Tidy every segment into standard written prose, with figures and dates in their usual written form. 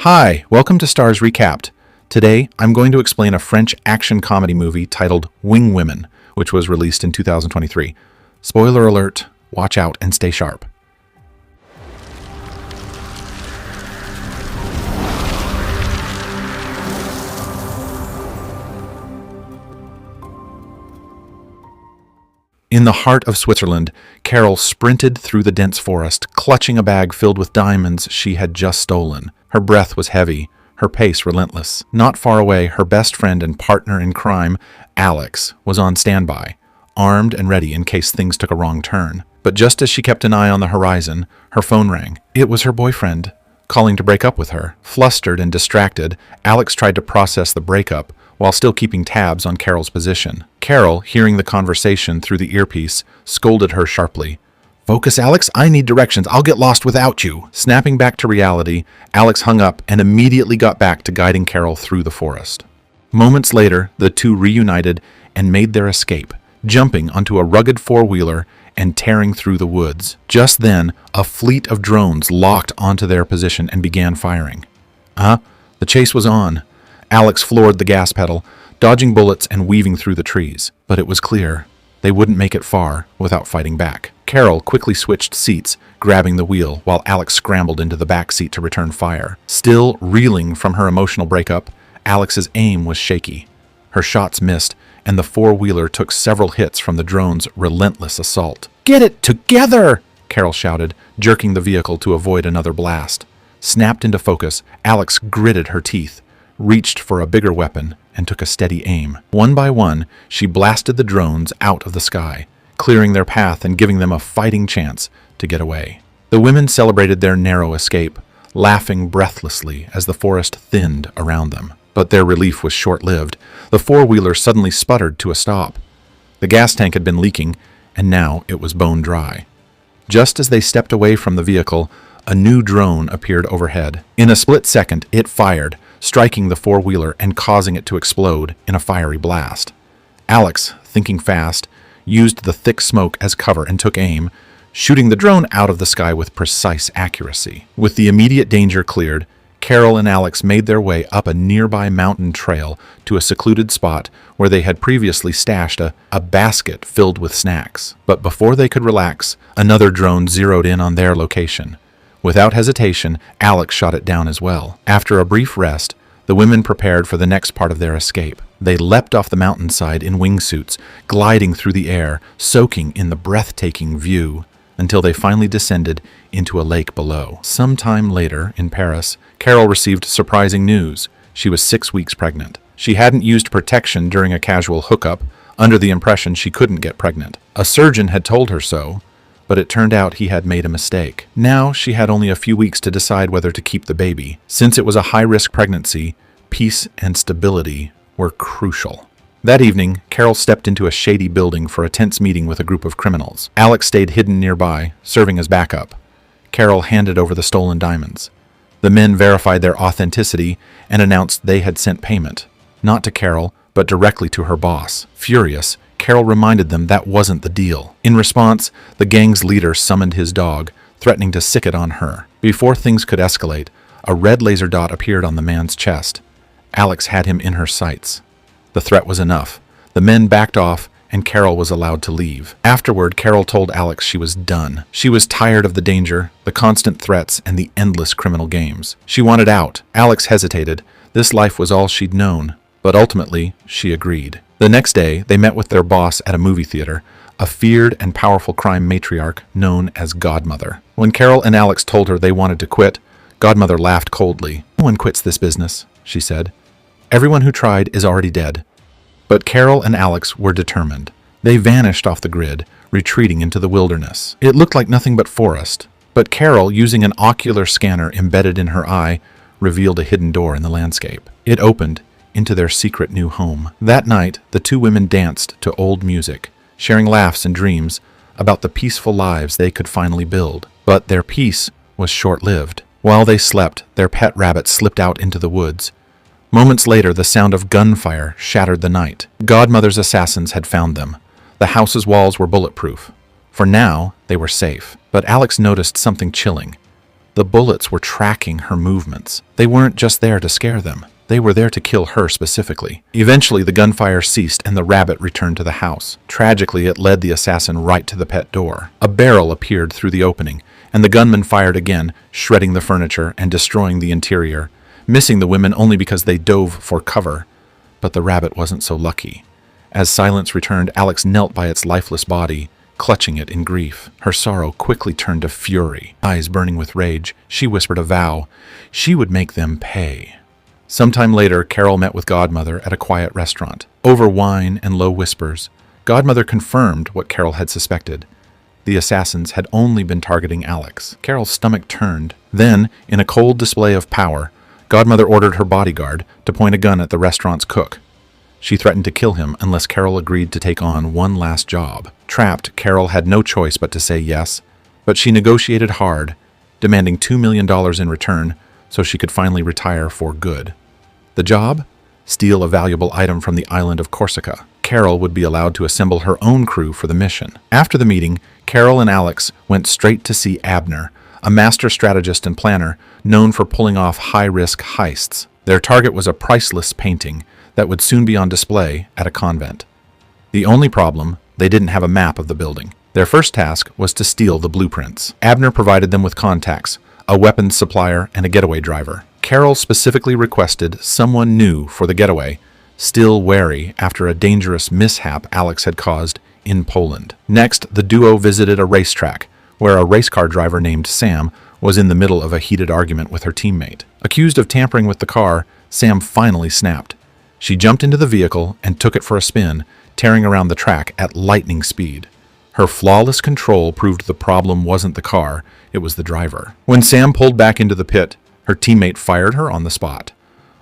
Hi, welcome to Starz Recapped. Today, I'm going to explain a French action comedy movie titled Wingwomen, which was released in 2023. Spoiler alert, watch out and stay sharp. In the heart of Switzerland, Carole sprinted through the dense forest, clutching a bag filled with diamonds she had just stolen. Her breath was heavy, her pace relentless. Not far away, her best friend and partner in crime, Alex, was on standby, armed and ready in case things took a wrong turn. But just as she kept an eye on the horizon, her phone rang. It was her boyfriend, calling to break up with her. Flustered and distracted, Alex tried to process the breakup while still keeping tabs on Carole's position. Carole, hearing the conversation through the earpiece, scolded her sharply. "Focus, Alex. I need directions. I'll get lost without you." Snapping back to reality, Alex hung up and immediately got back to guiding Carole through the forest. Moments later, the two reunited and made their escape, jumping onto a rugged four-wheeler and tearing through the woods. Just then, a fleet of drones locked onto their position and began firing. The chase was on. Alex floored the gas pedal, dodging bullets and weaving through the trees. But it was clear they wouldn't make it far without fighting back. Carole quickly switched seats, grabbing the wheel, while Alex scrambled into the back seat to return fire. Still reeling from her emotional breakup, Alex's aim was shaky. Her shots missed, and the four-wheeler took several hits from the drone's relentless assault. "Get it together!" Carole shouted, jerking the vehicle to avoid another blast. Snapped into focus, Alex gritted her teeth, reached for a bigger weapon, and took a steady aim. One by one, she blasted the drones out of the sky, clearing their path and giving them a fighting chance to get away. The women celebrated their narrow escape, laughing breathlessly as the forest thinned around them. But their relief was short-lived. The four-wheeler suddenly sputtered to a stop. The gas tank had been leaking, and now it was bone dry. Just as they stepped away from the vehicle, a new drone appeared overhead. In a split second, it fired, striking the four-wheeler and causing it to explode in a fiery blast. Alex, thinking fast, used the thick smoke as cover and took aim, shooting the drone out of the sky with precise accuracy. With the immediate danger cleared, Carole and Alex made their way up a nearby mountain trail to a secluded spot where they had previously stashed a basket filled with snacks. But before they could relax, another drone zeroed in on their location. Without hesitation, Alex shot it down as well. After a brief rest, the women prepared for the next part of their escape. They leapt off the mountainside in wingsuits, gliding through the air, soaking in the breathtaking view, until they finally descended into a lake below. Sometime later, in Paris, Carole received surprising news. She was 6 weeks pregnant. She hadn't used protection during a casual hookup, under the impression she couldn't get pregnant. A surgeon had told her so, but it turned out he had made a mistake. Now she had only a few weeks to decide whether to keep the baby. Since it was a high-risk pregnancy, peace and stability were crucial. That evening, Carole stepped into a shady building for a tense meeting with a group of criminals. Alex stayed hidden nearby, serving as backup. Carole handed over the stolen diamonds. The men verified their authenticity and announced they had sent payment, not to Carole, but directly to her boss. Furious, Carole reminded them that wasn't the deal. In response, the gang's leader summoned his dog, threatening to sick it on her. Before things could escalate, a red laser dot appeared on the man's chest. Alex had him in her sights. The threat was enough. The men backed off, and Carole was allowed to leave. Afterward, Carole told Alex she was done. She was tired of the danger, the constant threats, and the endless criminal games. She wanted out. Alex hesitated. This life was all she'd known. But ultimately, she agreed. The next day, they met with their boss at a movie theater, a feared and powerful crime matriarch known as Godmother. When Carole and Alex told her they wanted to quit, Godmother laughed coldly. "No one quits this business," she said. "Everyone who tried is already dead." But Carole and Alex were determined. They vanished off the grid, retreating into the wilderness. It looked like nothing but forest, but Carole, using an ocular scanner embedded in her eye, revealed a hidden door in the landscape. It opened into their secret new home. That night, the two women danced to old music, sharing laughs and dreams about the peaceful lives they could finally build. But their peace was short-lived. While they slept, their pet rabbit slipped out into the woods. Moments later, the sound of gunfire shattered the night. Godmother's assassins had found them. The house's walls were bulletproof. For now, they were safe. But Alex noticed something chilling. The bullets were tracking her movements. They weren't just there to scare them. They were there to kill her specifically. Eventually, the gunfire ceased and the rabbit returned to the house. Tragically, it led the assassin right to the pet door. A barrel appeared through the opening, and the gunman fired again, shredding the furniture and destroying the interior, missing the women only because they dove for cover. But the rabbit wasn't so lucky. As silence returned, Alex knelt by its lifeless body, clutching it in grief. Her sorrow quickly turned to fury. Eyes burning with rage, she whispered a vow. She would make them pay. Sometime later, Carole met with Godmother at a quiet restaurant. Over wine and low whispers, Godmother confirmed what Carole had suspected. The assassins had only been targeting Alex. Carole's stomach turned. Then, in a cold display of power, Godmother ordered her bodyguard to point a gun at the restaurant's cook. She threatened to kill him unless Carole agreed to take on one last job. Trapped, Carole had no choice but to say yes, but she negotiated hard, demanding $2 million in return so she could finally retire for good. The job? Steal a valuable item from the island of Corsica. Carole would be allowed to assemble her own crew for the mission. After the meeting, Carole and Alex went straight to see Abner, a master strategist and planner known for pulling off high-risk heists. Their target was a priceless painting that would soon be on display at a convent. The only problem, they didn't have a map of the building. Their first task was to steal the blueprints. Abner provided them with contacts, a weapons supplier, and a getaway driver. Carole specifically requested someone new for the getaway, still wary after a dangerous mishap Alex had caused in Poland. Next, the duo visited a racetrack, where a race car driver named Sam was in the middle of a heated argument with her teammate. Accused of tampering with the car, Sam finally snapped. She jumped into the vehicle and took it for a spin, tearing around the track at lightning speed. Her flawless control proved the problem wasn't the car, it was the driver. When Sam pulled back into the pit, her teammate fired her on the spot.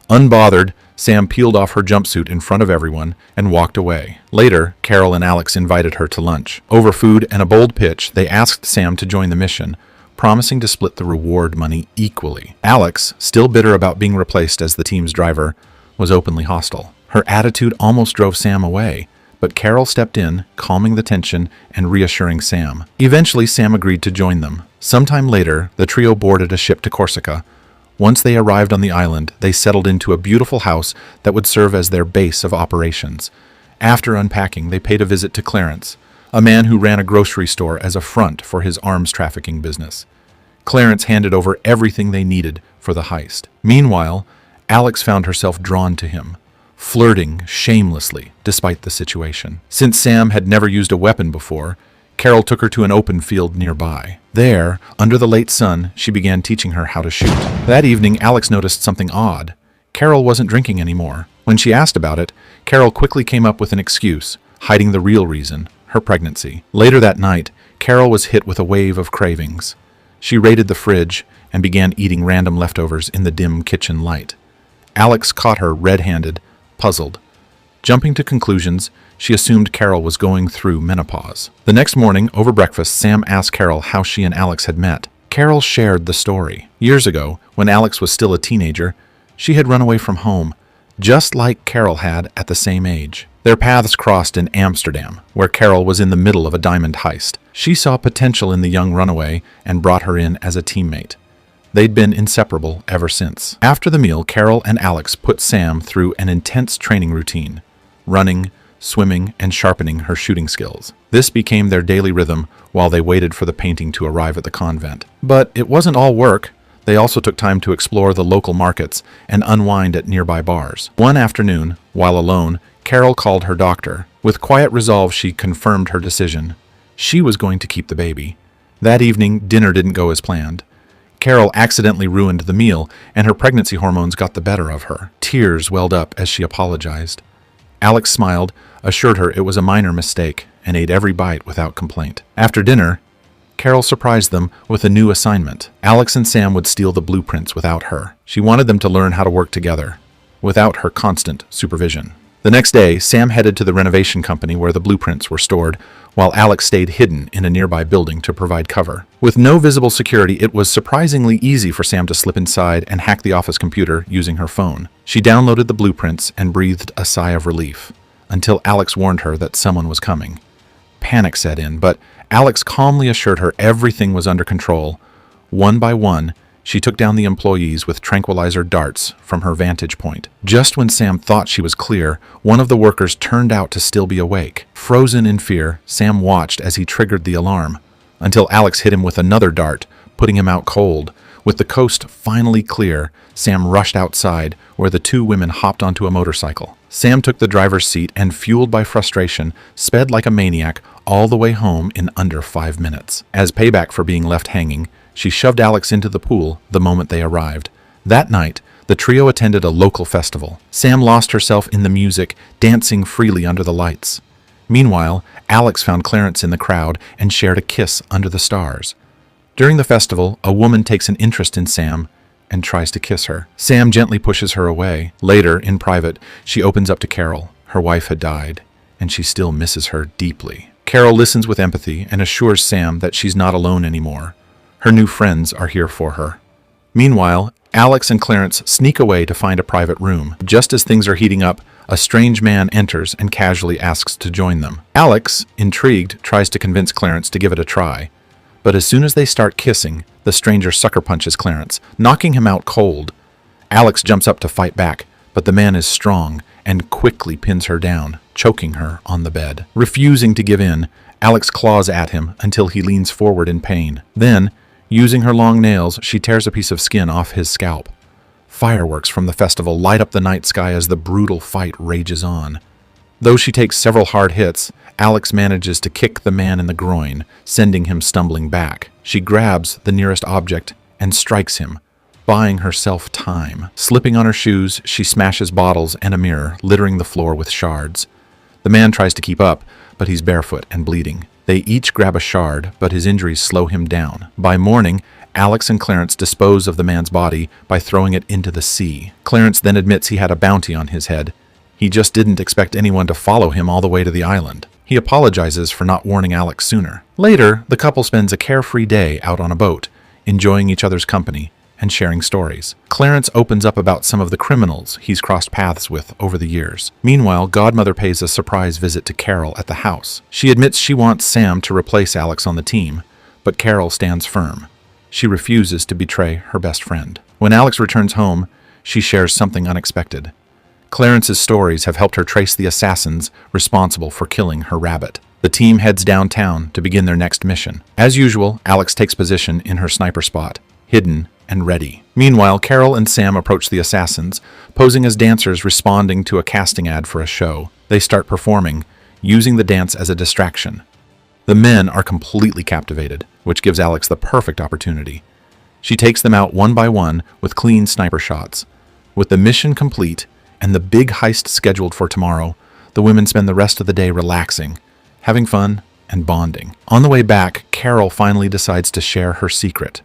Unbothered, Sam peeled off her jumpsuit in front of everyone and walked away. Later, Carole and Alex invited her to lunch. Over food and a bold pitch, they asked Sam to join the mission, promising to split the reward money equally. Alex, still bitter about being replaced as the team's driver, was openly hostile. Her attitude almost drove Sam away, but Carole stepped in, calming the tension and reassuring Sam. Eventually, Sam agreed to join them. Sometime later, the trio boarded a ship to Corsica. Once they arrived on the island, they settled into a beautiful house that would serve as their base of operations. After unpacking, they paid a visit to Clarence, a man who ran a grocery store as a front for his arms trafficking business. Clarence handed over everything they needed for the heist. Meanwhile, Alex found herself drawn to him, flirting shamelessly despite the situation. Since Sam had never used a weapon before, Carole took her to an open field nearby. There, under the late sun, she began teaching her how to shoot. That evening, Alex noticed something odd. Carole wasn't drinking anymore. When she asked about it, Carole quickly came up with an excuse, hiding the real reason, her pregnancy. Later that night, Carole was hit with a wave of cravings. She raided the fridge and began eating random leftovers in the dim kitchen light. Alex caught her red-handed, puzzled. Jumping to conclusions, she assumed Carole was going through menopause. The next morning, over breakfast, Sam asked Carole how she and Alex had met. Carole shared the story. Years ago, when Alex was still a teenager, she had run away from home, just like Carole had at the same age. Their paths crossed in Amsterdam, where Carole was in the middle of a diamond heist. She saw potential in the young runaway and brought her in as a teammate. They'd been inseparable ever since. After the meal, Carole and Alex put Sam through an intense training routine, running, swimming, and sharpening her shooting skills. This became their daily rhythm while they waited for the painting to arrive at the convent. But it wasn't all work. They also took time to explore the local markets and unwind at nearby bars. One afternoon, while alone, Carole called her doctor. With quiet resolve, she confirmed her decision. She was going to keep the baby. That evening, dinner didn't go as planned. Carole accidentally ruined the meal, and her pregnancy hormones got the better of her. Tears welled up as she apologized. Alex smiled, assured her it was a minor mistake, and ate every bite without complaint. After dinner, Carole surprised them with a new assignment. Alex and Sam would steal the blueprints without her. She wanted them to learn how to work together, without her constant supervision. The next day, Sam headed to the renovation company where the blueprints were stored, while Alex stayed hidden in a nearby building to provide cover. With no visible security, it was surprisingly easy for Sam to slip inside and hack the office computer using her phone. She downloaded the blueprints and breathed a sigh of relief, until Alex warned her that someone was coming. Panic set in, but Alex calmly assured her everything was under control. One by one, She took down the employees with tranquilizer darts from her vantage point. Just when Sam thought she was clear, one of the workers turned out to still be awake. Frozen in fear, Sam watched as he triggered the alarm, until Alex hit him with another dart, putting him out cold. With the coast finally clear, Sam rushed outside, where the two women hopped onto a motorcycle. Sam took the driver's seat and, fueled by frustration, sped like a maniac all the way home in under 5 minutes. As payback for being left hanging, she shoved Alex into the pool the moment they arrived. That night, the trio attended a local festival. Sam lost herself in the music, dancing freely under the lights. Meanwhile, Alex found Clarence in the crowd and shared a kiss under the stars. During the festival, a woman takes an interest in Sam and tries to kiss her. Sam gently pushes her away. Later, in private, she opens up to Carole. Her wife had died, and she still misses her deeply. Carole listens with empathy and assures Sam that she's not alone anymore. Her new friends are here for her. Meanwhile, Alex and Clarence sneak away to find a private room. Just as things are heating up, a strange man enters and casually asks to join them. Alex, intrigued, tries to convince Clarence to give it a try. But as soon as they start kissing, the stranger sucker punches Clarence, knocking him out cold. Alex jumps up to fight back, but the man is strong and quickly pins her down, choking her on the bed. Refusing to give in, Alex claws at him until he leans forward in pain. Then, using her long nails, she tears a piece of skin off his scalp. Fireworks from the festival light up the night sky as the brutal fight rages on. Though she takes several hard hits, Alex manages to kick the man in the groin, sending him stumbling back. She grabs the nearest object and strikes him, buying herself time. Slipping on her shoes, she smashes bottles and a mirror, littering the floor with shards. The man tries to keep up, but he's barefoot and bleeding. They each grab a shard, but his injuries slow him down. By morning, Alex and Clarence dispose of the man's body by throwing it into the sea. Clarence then admits he had a bounty on his head. He just didn't expect anyone to follow him all the way to the island. He apologizes for not warning Alex sooner. Later, the couple spends a carefree day out on a boat, enjoying each other's company and sharing stories. Clarence opens up about some of the criminals he's crossed paths with over the years. Meanwhile, Godmother pays a surprise visit to Carole at the house. She admits she wants Sam to replace Alex on the team, but Carole stands firm. She refuses to betray her best friend. When Alex returns home, she shares something unexpected. Clarence's stories have helped her trace the assassins responsible for killing her rabbit. The team heads downtown to begin their next mission. As usual, Alex takes position in her sniper spot, hidden and ready. Meanwhile, Carole and Sam approach the assassins, posing as dancers responding to a casting ad for a show. They start performing, using the dance as a distraction. The men are completely captivated, which gives Alex the perfect opportunity. She takes them out one by one with clean sniper shots. With the mission complete, and the big heist scheduled for tomorrow, the women spend the rest of the day relaxing, having fun, and bonding. On the way back, Carole finally decides to share her secret.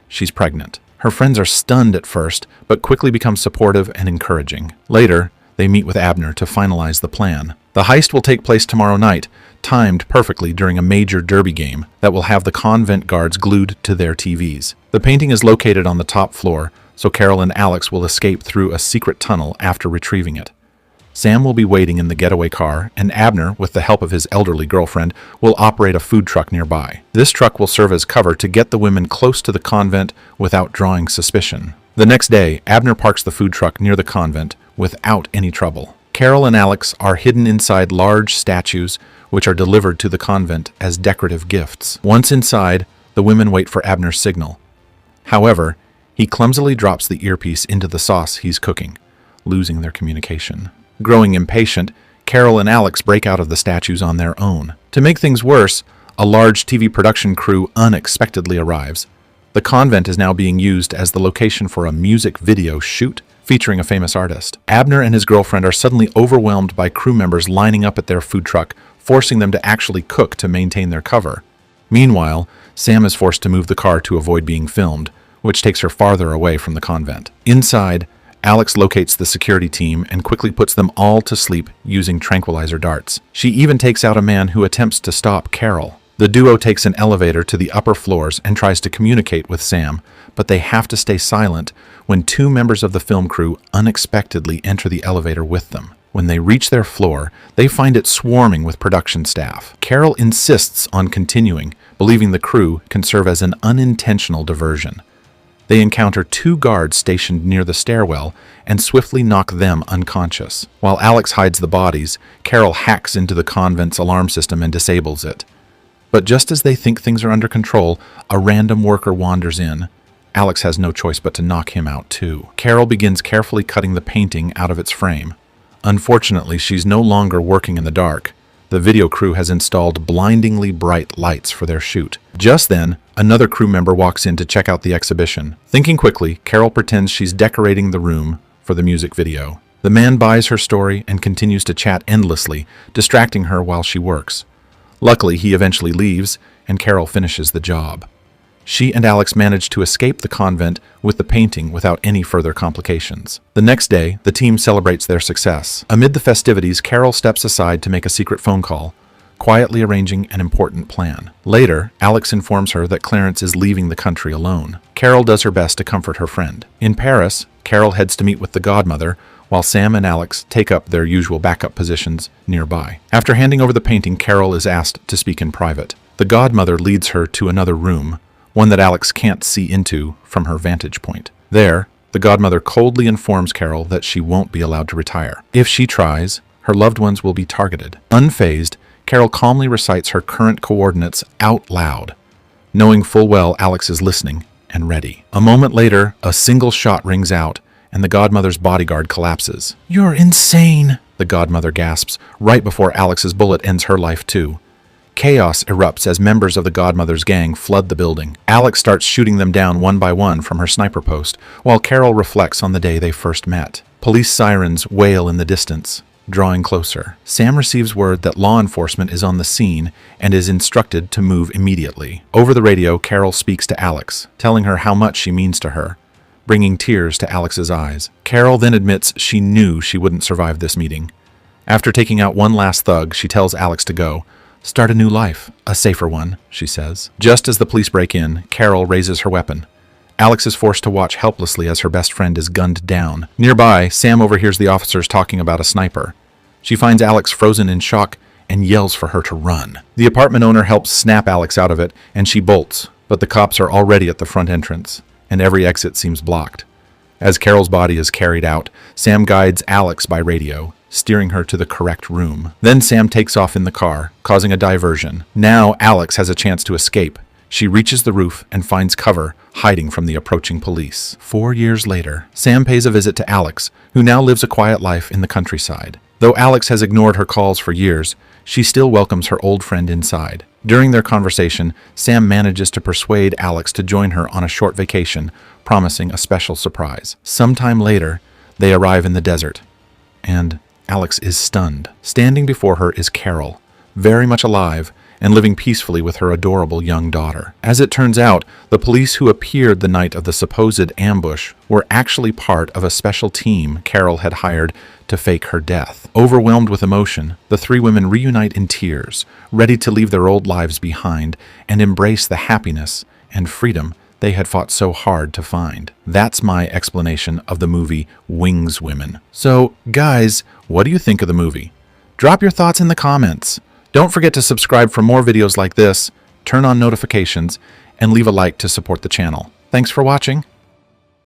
She's pregnant. Her friends are stunned at first, but quickly become supportive and encouraging. Later, they meet with Abner to finalize the plan. The heist will take place tomorrow night, timed perfectly during a major derby game that will have the convent guards glued to their TVs. The painting is located on the top floor, so Carole and Alex will escape through a secret tunnel after retrieving it. Sam will be waiting in the getaway car, and Abner, with the help of his elderly girlfriend, will operate a food truck nearby. This truck will serve as cover to get the women close to the convent without drawing suspicion. The next day, Abner parks the food truck near the convent without any trouble. Carole and Alex are hidden inside large statues, which are delivered to the convent as decorative gifts. Once inside, the women wait for Abner's signal. However, he clumsily drops the earpiece into the sauce he's cooking, losing their communication. Growing impatient, Carole and Alex break out of the statues on their own. To make things worse, a large TV production crew unexpectedly arrives. The convent is now being used as the location for a music video shoot featuring a famous artist. Abner and his girlfriend are suddenly overwhelmed by crew members lining up at their food truck, forcing them to actually cook to maintain their cover. Meanwhile, Sam is forced to move the car to avoid being filmed, which takes her farther away from the convent. Inside, Alex locates the security team and quickly puts them all to sleep using tranquilizer darts. She even takes out a man who attempts to stop Carole. The duo takes an elevator to the upper floors and tries to communicate with Sam, but they have to stay silent when two members of the film crew unexpectedly enter the elevator with them. When they reach their floor, they find it swarming with production staff. Carole insists on continuing, believing the crew can serve as an unintentional diversion. They encounter 2 guards stationed near the stairwell and swiftly knock them unconscious. While Alex hides the bodies, Carole hacks into the convent's alarm system and disables it. But just as they think things are under control, a random worker wanders in. Alex has no choice but to knock him out too. Carole begins carefully cutting the painting out of its frame. Unfortunately, she's no longer working in the dark. The video crew has installed blindingly bright lights for their shoot. Just then, another crew member walks in to check out the exhibition. Thinking quickly, Carole pretends she's decorating the room for the music video. The man buys her story and continues to chat endlessly, distracting her while she works. Luckily, he eventually leaves, and Carole finishes the job. She and Alex manage to escape the convent with the painting without any further complications. The next day, the team celebrates their success. Amid the festivities, Carole steps aside to make a secret phone call, quietly arranging an important plan. Later, Alex informs her that Clarence is leaving the country alone. Carole does her best to comfort her friend. In Paris, Carole heads to meet with the Godmother, while Sam and Alex take up their usual backup positions nearby. After handing over the painting, Carole is asked to speak in private. The Godmother leads her to another room, one that Alex can't see into from her vantage point. There, the Godmother coldly informs Carole that she won't be allowed to retire. If she tries, her loved ones will be targeted. Unfazed, Carole calmly recites her current coordinates out loud, knowing full well Alex is listening and ready. A moment later, a single shot rings out, and the Godmother's bodyguard collapses. "You're insane," the Godmother gasps, right before Alex's bullet ends her life too. Chaos erupts as members of the Godmother's gang flood the building. Alex starts shooting them down one by one from her sniper post, while Carole reflects on the day they first met. Police sirens wail in the distance, drawing closer. Sam receives word that law enforcement is on the scene and is instructed to move immediately. Over the radio, Carole speaks to Alex, telling her how much she means to her, bringing tears to Alex's eyes. Carole then admits she knew she wouldn't survive this meeting. After taking out one last thug, she tells Alex to go. "Start a new life, a safer one," she says. Just as the police break in, Carole raises her weapon. Alex is forced to watch helplessly as her best friend is gunned down. Nearby, Sam overhears the officers talking about a sniper. She finds Alex frozen in shock and yells for her to run. The apartment owner helps snap Alex out of it, and she bolts, but the cops are already at the front entrance, and every exit seems blocked. As Carole's body is carried out, Sam guides Alex by radio, steering her to the correct room. Then Sam takes off in the car, causing a diversion. Now Alex has a chance to escape. She reaches the roof and finds cover, hiding from the approaching police. 4 years later, Sam pays a visit to Alex, who now lives a quiet life in the countryside. Though Alex has ignored her calls for years, she still welcomes her old friend inside. During their conversation, Sam manages to persuade Alex to join her on a short vacation, promising a special surprise. Sometime later, they arrive in the desert, and Alex is stunned. Standing before her is Carole, very much alive and living peacefully with her adorable young daughter. As it turns out, the police who appeared the night of the supposed ambush were actually part of a special team Carole had hired to fake her death. Overwhelmed with emotion, the 3 women reunite in tears, ready to leave their old lives behind and embrace the happiness and freedom they had fought so hard to find. That's my explanation of the movie Wingwomen. So, guys, what do you think of the movie? Drop your thoughts in the comments. Don't forget to subscribe for more videos like this, turn on notifications, and leave a like to support the channel. Thanks for watching.